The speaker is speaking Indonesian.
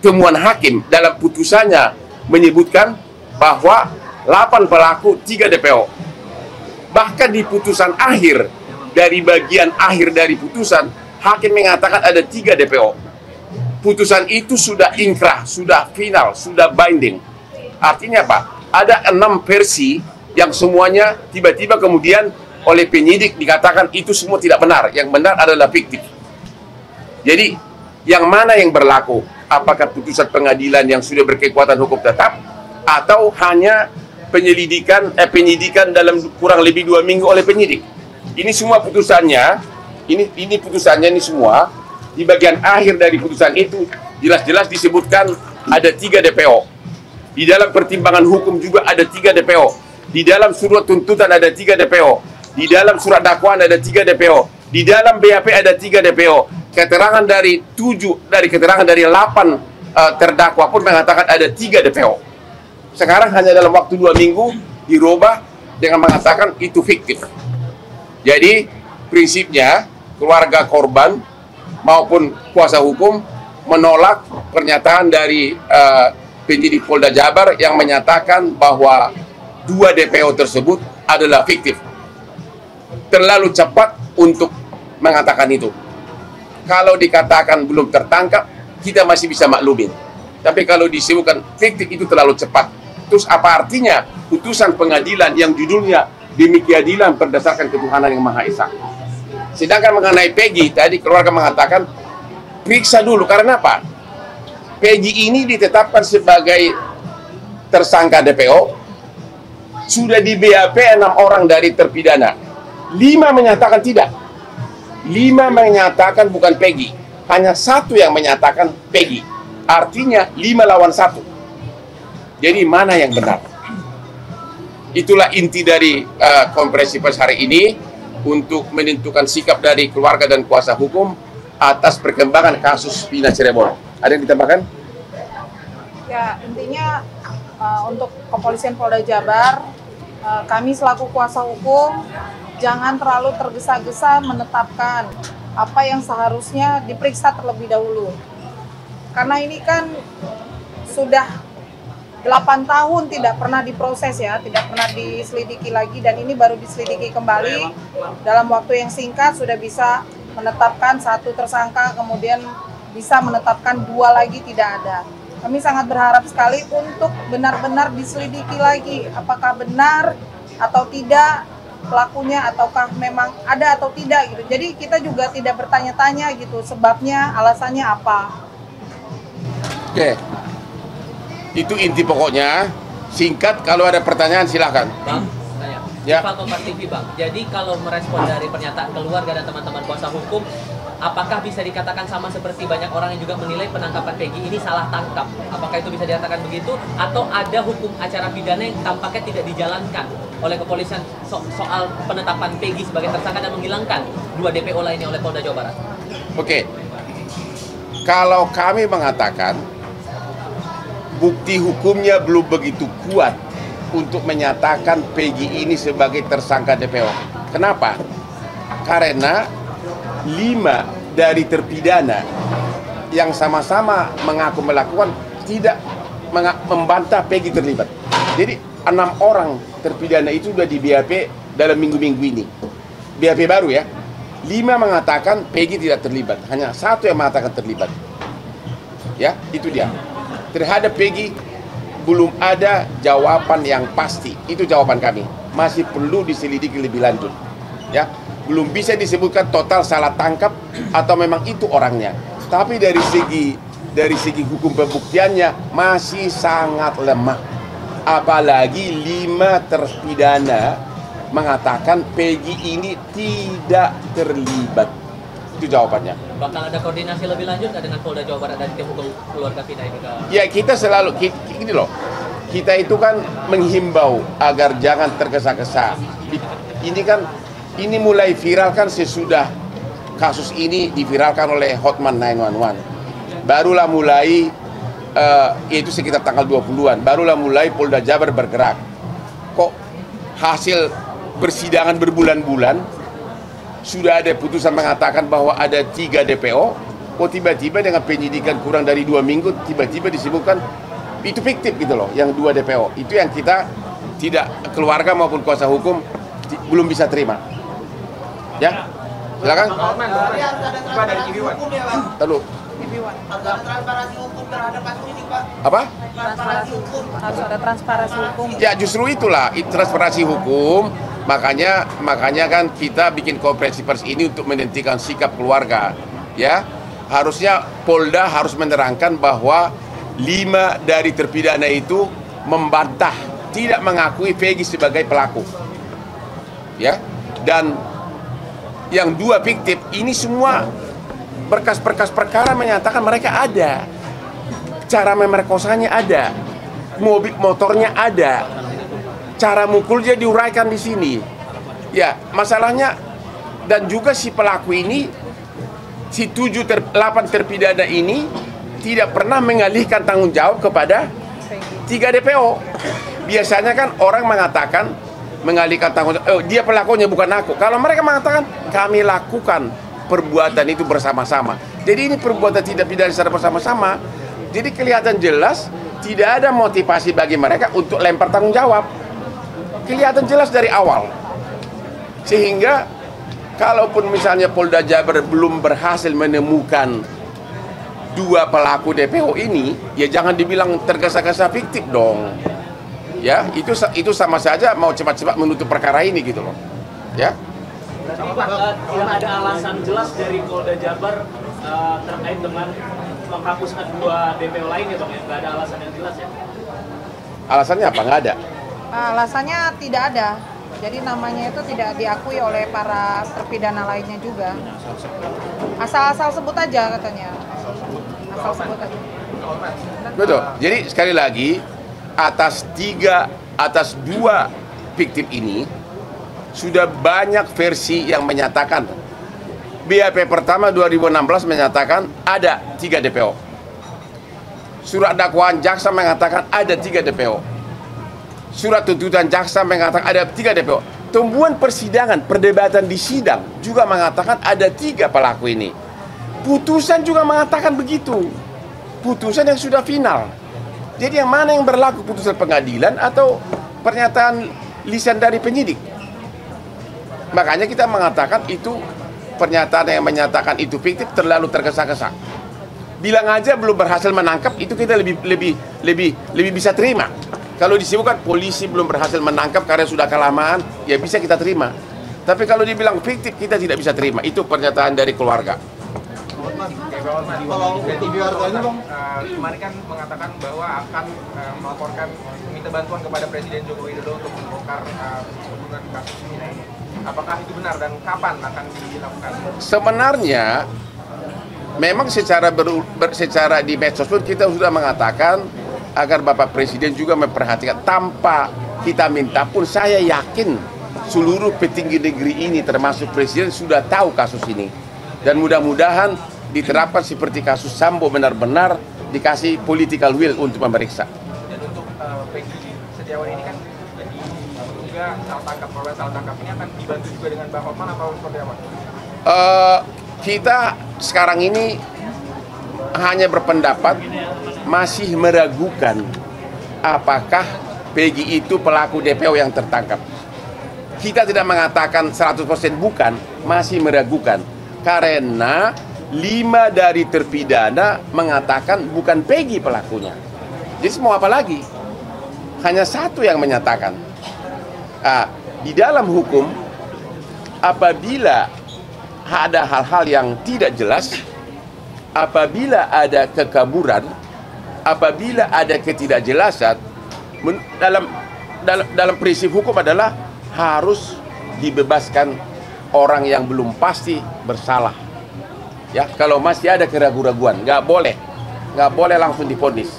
temuan hakim dalam putusannya menyebutkan bahwa 8 pelaku, 3 DPO. Bahkan di putusan akhir, dari bagian akhir dari putusan, hakim mengatakan ada 3 DPO. Putusan itu sudah inkrah, sudah final, sudah binding. Artinya apa? Ada 6 versi yang semuanya tiba-tiba kemudian oleh penyidik dikatakan itu semua tidak benar. Yang benar adalah fiktif. Jadi, yang mana yang berlaku? Apakah putusan pengadilan yang sudah berkekuatan hukum tetap, atau hanya penyidikan dalam kurang lebih 2 minggu oleh penyidik? Ini semua putusannya, ini putusannya ini semua, di bagian akhir dari putusan itu jelas-jelas disebutkan ada 3 DPO. Di dalam pertimbangan hukum juga ada 3 DPO. Di dalam surat tuntutan ada 3 DPO. Di dalam surat dakwaan ada 3 DPO. Di dalam BAP ada 3 DPO. Keterangan dari 8 terdakwa pun mengatakan ada 3 DPO. Sekarang hanya dalam waktu 2 minggu dirubah dengan mengatakan itu fiktif. Jadi prinsipnya keluarga korban maupun kuasa hukum menolak pernyataan dari penyidik Polda Jabar yang menyatakan bahwa 2 DPO tersebut adalah fiktif. Terlalu cepat untuk mengatakan itu. Kalau dikatakan belum tertangkap, kita masih bisa maklumin. Tapi kalau disebutkan fiktif itu terlalu cepat. Terus apa artinya putusan pengadilan yang judulnya demi keadilan berdasarkan ketuhanan yang Maha Esa? Sedangkan mengenai Peggy, tadi keluarga mengatakan periksa dulu. Karena apa? Peggy ini ditetapkan sebagai tersangka DPO. Sudah di BAP 6 orang dari terpidana. 5 menyatakan tidak. 5 menyatakan bukan Peggy. Hanya 1 yang menyatakan Peggy. Artinya 5 lawan 1. Jadi mana yang benar? Itulah inti dari konferensi pers hari ini untuk menentukan sikap dari keluarga dan kuasa hukum atas perkembangan kasus Vina Cirebon. Ada yang ditambahkan? Ya, intinya untuk Kepolisian Polda Jabar, kami selaku kuasa hukum jangan terlalu tergesa-gesa menetapkan apa yang seharusnya diperiksa terlebih dahulu. Karena ini kan sudah 8 tahun tidak pernah diproses ya, tidak pernah diselidiki lagi, dan ini baru diselidiki kembali dalam waktu yang singkat sudah bisa menetapkan 1 tersangka, kemudian bisa menetapkan 2 lagi tidak ada. Kami sangat berharap sekali untuk benar-benar diselidiki lagi apakah benar atau tidak pelakunya, ataukah memang ada atau tidak gitu. Jadi kita juga tidak bertanya-tanya gitu sebabnya, alasannya apa. Oke. Itu inti pokoknya. Singkat, kalau ada pertanyaan silahkan. Bang, saya. Ya. Pak Kompas TV, Bang. Jadi kalau merespon dari pernyataan keluarga dan teman-teman kuasa hukum, apakah bisa dikatakan sama seperti banyak orang yang juga menilai penangkapan Peggy ini salah tangkap? Apakah itu bisa dikatakan begitu? Atau ada hukum acara pidana yang tampaknya tidak dijalankan oleh kepolisian soal penetapan Peggy sebagai tersangka dan menghilangkan 2 DPO lainnya oleh Polda Jawa Barat? Oke. Kalau kami mengatakan bukti hukumnya belum begitu kuat untuk menyatakan Peggy ini sebagai tersangka DPO. Kenapa? Karena 5 dari terpidana yang sama-sama mengaku melakukan tidak membantah Peggy terlibat. Jadi 6 orang terpidana itu sudah di BAP dalam minggu-minggu ini. BAP baru ya. 5 mengatakan Peggy tidak terlibat, hanya 1 yang mengatakan terlibat. Ya, itu dia. Terhadap Peggy belum ada jawaban yang pasti. Itu jawaban kami. Masih perlu diselidiki lebih lanjut. Ya, belum bisa disebutkan total salah tangkap atau memang itu orangnya. Tapi dari segi hukum pembuktiannya masih sangat lemah. Apalagi 5 terpidana mengatakan Peggy ini tidak terlibat. Itu jawabannya. Bakal ada koordinasi lebih lanjut nggak dengan Polda Jawa Barat dan tim hukum keluarga Vina ini? Ya, kita selalu gini loh. Kita itu kan menghimbau agar jangan tergesa-gesa. Ini mulai viral kan sesudah kasus ini diviralkan oleh Hotman 911. Barulah mulai itu sekitar tanggal 20-an. Barulah mulai Polda Jabar bergerak. Kok hasil persidangan berbulan-bulan sudah ada putusan mengatakan bahwa ada 3 DPO, kok tiba-tiba dengan penyidikan kurang dari 2 minggu tiba-tiba disebutkan itu fiktif gitu loh, yang 2 DPO. Itu yang kita tidak, keluarga maupun kuasa hukum belum bisa terima. Ya, silakan. Pak dari Cibiwan. Lalu Transparansi hukum terhadap kasus ini, Pak. apa? Transparansi hukum, harus ada transparansi hukum. Ya justru itulah transparansi hukum. Makanya kan kita bikin konferensi pers ini untuk menentukan sikap keluarga. Ya, harusnya Polda harus menerangkan bahwa 5 dari terpidana itu membantah, tidak mengakui Peggy sebagai pelaku. Ya, dan yang 2 fiktif ini semua berkas-berkas perkara menyatakan mereka ada, cara memerkosanya ada, mobil motornya ada, cara mukulnya diuraikan di sini. Ya, masalahnya dan juga si pelaku ini, si 8 terpidana ini tidak pernah mengalihkan tanggung jawab kepada 3 DPO. Biasanya kan orang mengatakan mengalihkan tanggung jawab, dia pelakunya bukan aku. Kalau mereka mengatakan kami lakukan perbuatan itu bersama-sama. Jadi ini perbuatan tidak pidana secara bersama-sama. Jadi kelihatan jelas tidak ada motivasi bagi mereka untuk lempar tanggung jawab. Kelihatan jelas dari awal. Sehingga kalaupun misalnya Polda Jabar belum berhasil menemukan 2 pelaku DPO ini, ya jangan dibilang tergesa-gesa fiktif dong. Ya, itu sama saja mau cepat-cepat menutup perkara ini gitu loh. Ya. Tidak ada alasan jelas dari Polda Jabar terkait dengan menghapuskan 2 DPO lain ya Bang, ya? Nggak ada alasan yang jelas ya? Alasannya apa? Nggak ada. Alasannya tidak ada. Jadi namanya itu tidak diakui oleh para terpidana lainnya juga. Asal-asal sebut aja katanya. Asal sebut aja. Betul. Jadi sekali lagi atas 2 fiktif ini sudah banyak versi yang menyatakan. BAP pertama 2016 menyatakan ada 3 DPO. Surat dakwaan jaksa mengatakan ada 3 DPO. Surat tuntutan jaksa mengatakan ada 3 DPO. Tumbuhan persidangan, perdebatan di sidang juga mengatakan ada 3 pelaku ini. Putusan juga mengatakan begitu. Putusan yang sudah final. Jadi yang mana yang berlaku, putusan pengadilan atau pernyataan lisan dari penyidik? Makanya kita mengatakan itu pernyataan yang menyatakan itu fiktif terlalu tergesa-gesa. Bilang aja belum berhasil menangkap, itu kita lebih bisa terima. Kalau disebutkan polisi belum berhasil menangkap karena sudah kelamaan, ya bisa kita terima. Tapi kalau dibilang fiktif, kita tidak bisa terima. Itu pernyataan dari keluarga. Kemarin kan mengatakan bahwa akan melaporkan, meminta bantuan kepada Presiden Joko Widodo untuk membongkar hubungan kasus ini. Apakah itu benar dan kapan akan dilakukan? Sebenarnya memang secara di medsos pun kita sudah mengatakan agar Bapak Presiden juga memperhatikan. Tanpa kita minta pun saya yakin seluruh petinggi negeri ini termasuk Presiden sudah tahu kasus ini. Dan mudah-mudahan diterapkan seperti kasus Sambo, benar-benar dikasih political will untuk memeriksa. Dan untuk Peggy Setiawan ini kan jadi juga korban salah tangkap ini akan dibantu juga dengan Bang Hotman atau seperti apa? Kita sekarang ini hanya berpendapat masih meragukan apakah Peggy itu pelaku DPO yang tertangkap. Kita tidak mengatakan 100% bukan, masih meragukan. Karena 5 dari terpidana mengatakan bukan Peggy pelakunya. Jadi mau apa lagi? Hanya 1 yang menyatakan. Di dalam hukum, apabila ada hal-hal yang tidak jelas, apabila ada kekaburan, apabila ada ketidakjelasan, dalam prinsip hukum adalah harus dibebaskan orang yang belum pasti bersalah. Ya, kalau masih ada keraguan-raguan, nggak boleh langsung divonis.